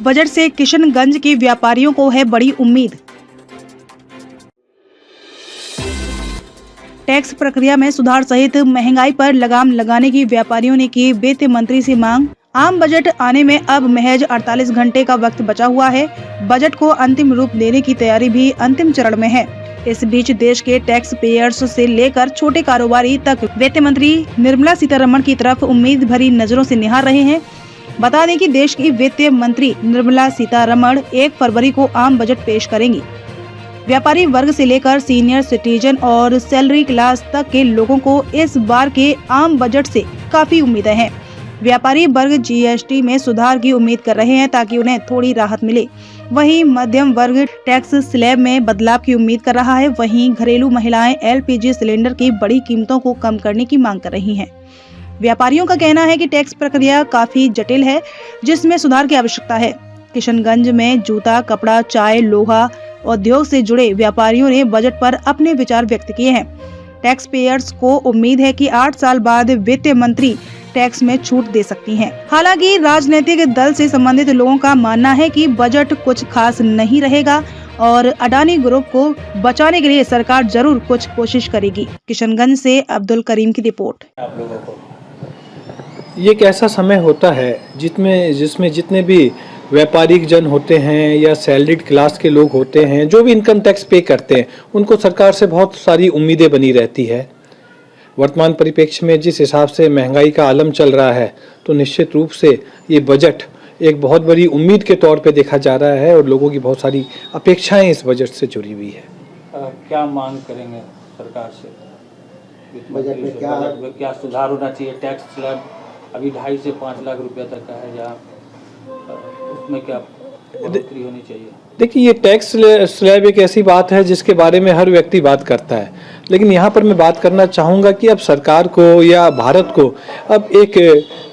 Budget से किशनगंज के व्यापारियों को है बड़ी उम्मीद। टैक्स प्रक्रिया में सुधार सहित महंगाई पर लगाम लगाने की व्यापारियों ने की वित्त मंत्री से मांग। आम बजट आने में अब महज 48 घंटे का वक्त बचा हुआ है। बजट को अंतिम रूप देने की तैयारी भी अंतिम चरण में है। इस बीच देश के टैक्स पेयर्स से लेकर छोटे कारोबारी तक वित्त मंत्री निर्मला सीतारमण की तरफ उम्मीद भरी नजरों से निहार रहे हैं। बता दें कि देश की वित्त मंत्री निर्मला सीतारमण 1 फरवरी को आम बजट पेश करेंगी। व्यापारी वर्ग से लेकर सीनियर सिटीजन और सैलरी क्लास तक के लोगों को इस बार के आम बजट से काफी उम्मीदें हैं। व्यापारी वर्ग जीएसटी में सुधार की उम्मीद कर रहे हैं ताकि उन्हें थोड़ी राहत मिले। वहीं मध्यम वर्ग टैक्स स्लैब में बदलाव की उम्मीद कर रहा है। वहीं घरेलू महिलाएं एलपीजी सिलेंडर की बड़ी कीमतों को कम करने की मांग कर रही हैं। व्यापारियों का कहना है कि टैक्स प्रक्रिया काफी जटिल है, जिसमें सुधार की आवश्यकता है। किशनगंज में जूता, कपड़ा, चाय, लोहा उद्योग से जुड़े व्यापारियों ने बजट पर अपने विचार व्यक्त किए हैं। टैक्स पेयर्स को उम्मीद है कि 8 साल बाद वित्त मंत्री टैक्स में छूट दे सकती हैं। हालांकि राजनीतिक दल से संबंधित लोगों का मानना है कि बजट कुछ खास नहीं रहेगा और अडानी ग्रुप को बचाने के लिए सरकार जरूर कुछ कोशिश करेगी। किशनगंज से अब्दुल करीम की रिपोर्ट। आप लोगों को ये एक ऐसा समय होता है जिसमें जितने भी व्यापारिक जन होते हैं या सैलरीड क्लास के लोग होते हैं, जो भी इनकम टैक्स पे करते हैं, उनको सरकार से बहुत सारी उम्मीदें बनी रहती है। वर्तमान परिप्रेक्ष्य में जिस हिसाब से महंगाई का आलम चल रहा है, तो निश्चित रूप से ये बजट एक बहुत बड़ी उम्मीद के तौर पे देखा जा रहा है और लोगों की बहुत सारी अपेक्षाएं इस बजट से जुड़ी हुई है। क्या मांग करेंगे सरकार से? बजट में क्या सुधार होना चाहिए? टैक्स स्लैब अभी 2.5 से 5 लाख रुपया तक का है, जहाँ उसमें क्या बढ़ोतरी होनी चाहिए? देखिए, ये टैक्स स्लैब एक ऐसी बात है जिसके बारे में हर व्यक्ति बात करता है, लेकिन यहाँ पर मैं बात करना चाहूँगा कि अब सरकार को या भारत को अब एक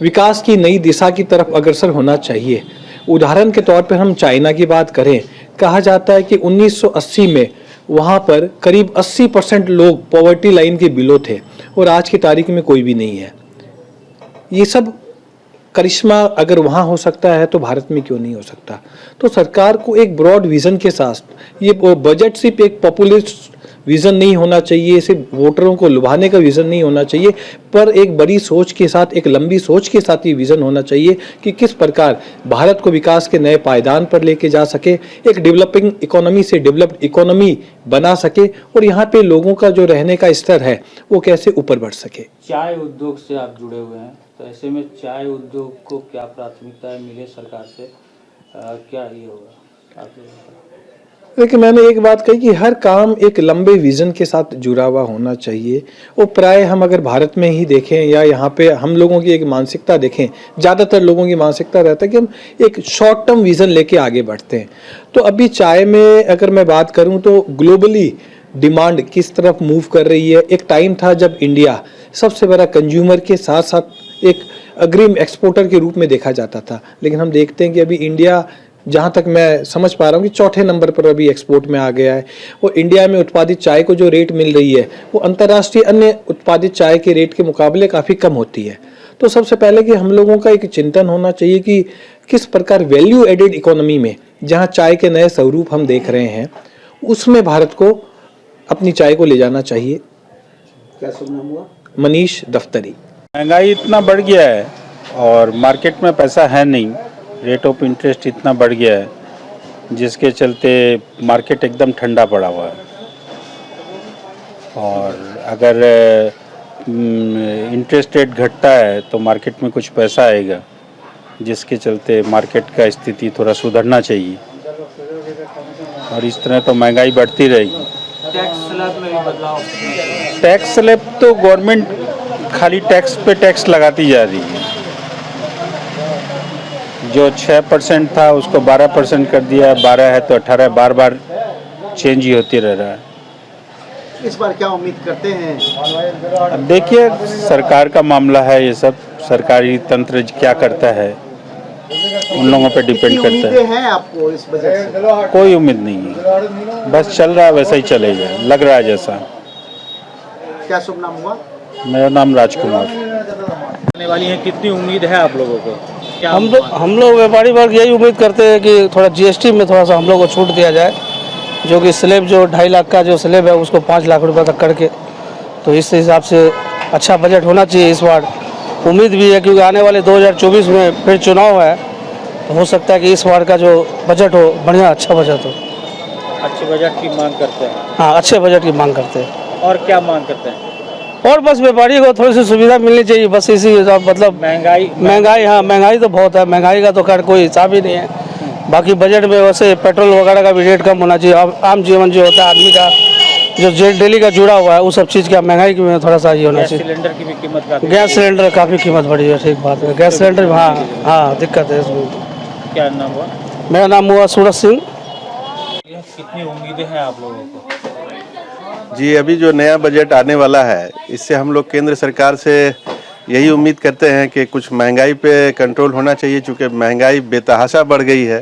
विकास की नई दिशा की तरफ अग्रसर होना चाहिए। उदाहरण के तौर पर हम चाइना की बात करें, कहा जाता है कि 1980 में वहाँ पर करीब 80% लोग पॉवर्टी लाइन के बिलो थे और आज की तारीख में कोई भी नहीं है। ये सब करिश्मा अगर वहाँ हो सकता है तो भारत में क्यों नहीं हो सकता? तो सरकार को एक ब्रॉड विजन के साथ, ये बजट सिर्फ एक पॉपुलिस्ट विजन नहीं होना चाहिए, सिर्फ वोटरों को लुभाने का विजन नहीं होना चाहिए, पर एक बड़ी सोच के साथ, एक लंबी सोच के साथ ये विजन होना चाहिए कि किस प्रकार भारत को विकास के नए पायदान पर लेके जा सके, एक डेवलपिंग इकोनॉमी से डेवलप्ड इकोनॉमी बना सके और यहाँ पे लोगों का जो रहने का स्तर है वो कैसे ऊपर बढ़ सके। चाय उद्योग से आप जुड़े हुए हैं, तो ऐसे में चाय उद्योग को क्या प्राथमिकता मिले सरकार से, क्या ये होगा आप? देखिए, मैंने एक बात कही कि हर काम एक लंबे विजन के साथ जुड़ा हुआ होना चाहिए। वो प्राय हम अगर भारत में ही देखें या यहाँ पे हम लोगों की एक मानसिकता देखें, ज़्यादातर लोगों की मानसिकता रहता है कि हम एक शॉर्ट टर्म विजन लेके आगे बढ़ते हैं। तो अभी चाय में अगर मैं बात करूँ तो ग्लोबली डिमांड किस तरफ मूव कर रही है। एक टाइम था जब इंडिया सबसे बड़ा कंज्यूमर के साथ साथ एक अग्रिम एक्सपोर्टर के रूप में देखा जाता था, लेकिन हम देखते हैं कि अभी इंडिया, जहाँ तक मैं समझ पा रहा हूँ, कि 4थे नंबर पर अभी एक्सपोर्ट में आ गया है। और इंडिया में उत्पादित चाय को जो रेट मिल रही है वो अंतर्राष्ट्रीय अन्य उत्पादित चाय के रेट के मुकाबले काफ़ी कम होती है। तो सबसे पहले कि हम लोगों का एक चिंतन होना चाहिए कि किस प्रकार वैल्यू एडेड इकोनॉमी में, जहाँ चाय के नए स्वरूप हम देख रहे हैं, उसमें भारत को अपनी चाय को ले जाना चाहिए। क्या शुभ नाम हुआ? मनीष दफ्तरी। महंगाई इतना बढ़ गया है और मार्केट में पैसा है नहीं, रेट ऑफ इंटरेस्ट इतना बढ़ गया है जिसके चलते मार्केट एकदम ठंडा पड़ा हुआ है। और अगर इंटरेस्ट रेट घटता है तो मार्केट में कुछ पैसा आएगा, जिसके चलते मार्केट का स्थिति थोड़ा सुधरना चाहिए। और इस तरह तो महंगाई बढ़ती रहेगी। टैक्स स्लैब में भी बदलाव? टैक्स स्लैब तो गवर्नमेंट खाली टैक्स पे टैक्स लगाती जा रही है। जो 6% था उसको 12% कर दिया, 12 है तो 18, बार बार चेंज ही होती रह रहा है। इस बार क्या उम्मीद करते हैं? अब देखिए, सरकार का मामला है ये सब, सरकारी तंत्र क्या करता है उन लोगों पे डिपेंड करता है। उम्मीदें हैं आपको इस बजट से? कोई उम्मीद नहीं है, बस चल रहा है वैसा ही चलेगा, लग रहा है जैसा। क्या शुभ नाम हुआ? मेरा नाम राजकुमार। आने वाली है, कितनी उम्मीद है आप लोगों को? क्या हम लोग व्यापारी वर्ग यही उम्मीद करते हैं कि थोड़ा जीएसटी में थोड़ा सा हम लोग को छूट दिया जाए, जो कि स्लैब जो 2.5 लाख का जो स्लैब है उसको 5 लाख रुपए तक करके, तो इस हिसाब से अच्छा बजट होना चाहिए इस बार। उम्मीद भी है क्योंकि आने वाले 2024 में फिर चुनाव है, तो हो सकता है कि इस बार का जो बजट हो बढ़िया अच्छा बजट हो। अच्छे बजट की मांग करते हैं हाँ, अच्छे बजट की मांग करते हैं। और क्या मांग करते हैं? और बस व्यापारी को थोड़ी सी सुविधा मिलनी चाहिए, बस इसी मतलब महंगाई, हाँ महंगाई तो बहुत है, महंगाई का तो खैर कोई हिसाब ही नहीं है। बाकी बजट में वैसे पेट्रोल वगैरह का भी रेट कम होना चाहिए। आम जीवन जो होता है आदमी का जो डेली का जुड़ा हुआ है, उस सब चीज़ का महंगाई में थोड़ा सा ये होना चाहिए। सिलेंडर की भी कीमत काफी, गैस सिलेंडर काफ़ी कीमत बढ़ी है, ठीक बात है। गैस सिलेंडर हाँ हाँ दिक्कत है इसमें। क्या नाम हुआ? मेरा नाम हुआ सूरज सिंह। कितनी उम्मीदें हैं आप लोगों को? जी, अभी जो नया बजट आने वाला है, इससे हम लोग केंद्र सरकार से यही उम्मीद करते हैं कि कुछ महंगाई पे कंट्रोल होना चाहिए, चूँकि महंगाई बेतहाशा बढ़ गई है।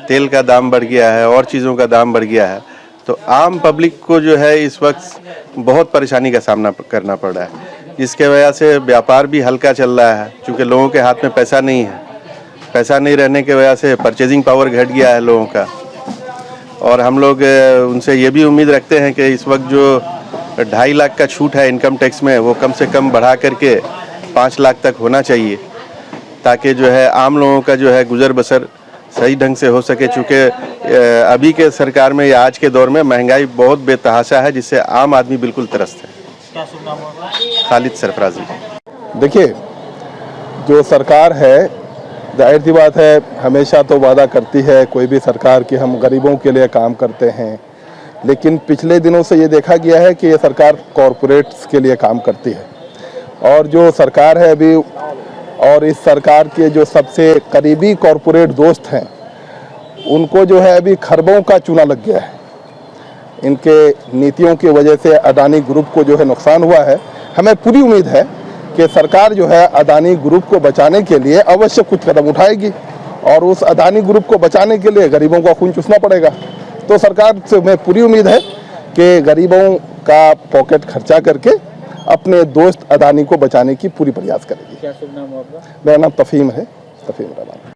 तेल का दाम बढ़ गया है और चीज़ों का दाम बढ़ गया है, तो आम पब्लिक को जो है इस वक्त बहुत परेशानी का सामना करना पड़ रहा है, जिसके वजह से व्यापार भी हल्का चल रहा है, क्योंकि लोगों के हाथ में पैसा नहीं है। पैसा नहीं रहने की वजह से परचेजिंग पावर घट गया है लोगों का। और हम लोग उनसे ये भी उम्मीद रखते हैं कि इस वक्त जो 2.5 लाख का छूट है इनकम टैक्स में, वो कम से कम बढ़ा करके 5 लाख तक होना चाहिए, ताकि जो है आम लोगों का जो है गुजर बसर सही ढंग से हो सके। चूँकि अभी के सरकार में या आज के दौर में महंगाई बहुत बेतहाशा है, जिससे आम आदमी बिल्कुल त्रस्त है। क्या शुभ नाम होगा? खालिद सरफराजी। देखिए, जो सरकार है जाहिर सी बात है हमेशा तो वादा करती है कोई भी सरकार कि हम गरीबों के लिए काम करते हैं, लेकिन पिछले दिनों से ये देखा गया है कि ये सरकार कॉरपोरेट्स के लिए काम करती है। और जो सरकार है अभी, और इस सरकार के जो सबसे करीबी कॉरपोरेट दोस्त हैं, उनको जो है अभी खरबों का चूना लग गया है। इनके नीतियों की वजह से अडानी ग्रुप को जो है नुकसान हुआ है। हमें पूरी उम्मीद है कि सरकार जो है अडानी ग्रुप को बचाने के लिए अवश्य कुछ कदम उठाएगी, और उस अडानी ग्रुप को बचाने के लिए गरीबों का खून चूसना पड़ेगा। तो सरकार से हमें पूरी उम्मीद है कि गरीबों का पॉकेट खर्चा करके अपने दोस्त अडानी को बचाने की पूरी प्रयास करेगी। क्या शुभ नाम होगा? मेरा नाम तफहीम है, तफहीम रहमान।